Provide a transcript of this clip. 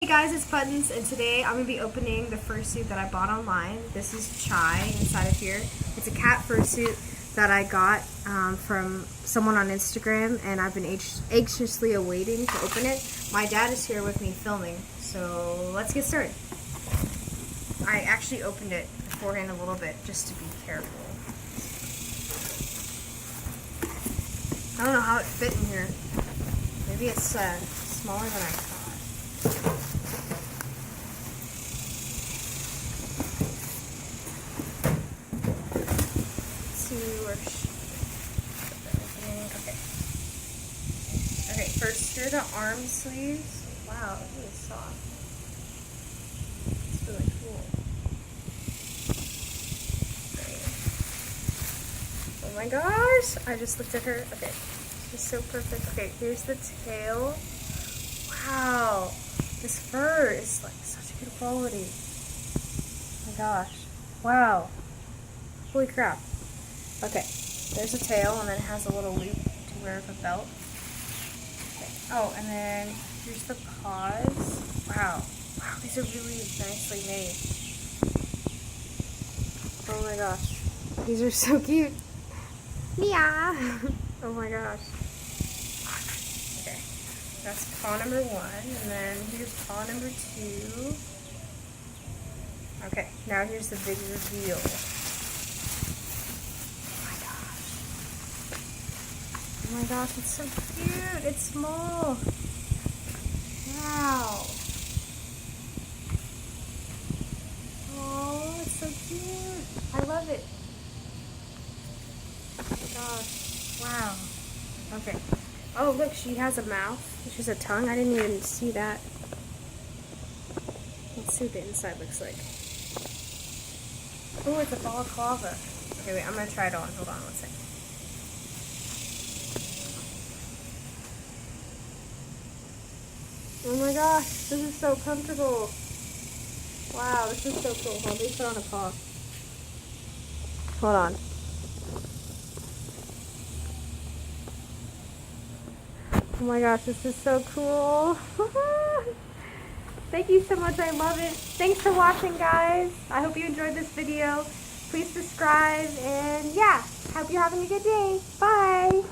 Hey guys, it's Puddins, and today I'm going to be opening the fursuit that I bought online. This is Chai inside of here. It's a cat fursuit that I got from someone on Instagram, and I've been anxiously awaiting to open it. My dad is here with me filming, so let's get started. I actually opened it beforehand a little bit just to be careful. I don't know how it fit in here. Maybe it's smaller than I thought. Okay, first here are the arm sleeves. Wow, it's really soft. It's really cool. Okay. Oh my gosh! I just looked at her. Okay, she's so perfect. Okay, here's the tail. Wow, this fur is like such good quality. Oh my gosh. Wow. Holy crap. Okay, there's a tail, and then it has a little loop to wear with a belt. Okay. Oh, and then here's the paws. Wow. Wow, these are really nicely made. Oh my gosh. These are so cute. Yeah. Oh my gosh. Okay, that's paw number 1, and then here's paw number 2. Okay, now here's the big reveal. Oh my gosh, it's so cute. It's small. Wow. Oh, it's so cute. I love it. Oh my gosh. Wow. Okay. Oh, look, she has a mouth. She has a tongue. I didn't even see that. Let's see what the inside looks like. Oh, it's a balaclava. Okay, wait, I'm going to try it on. Hold on one second. Oh my gosh, this is so comfortable. Wow, this is so cool. Hold on, let me put on a paw. Hold on. Oh my gosh, this is so cool. Thank you so much, I love it. Thanks for watching, guys. I hope you enjoyed this video. Please subscribe, and yeah, hope you're having a good day. Bye.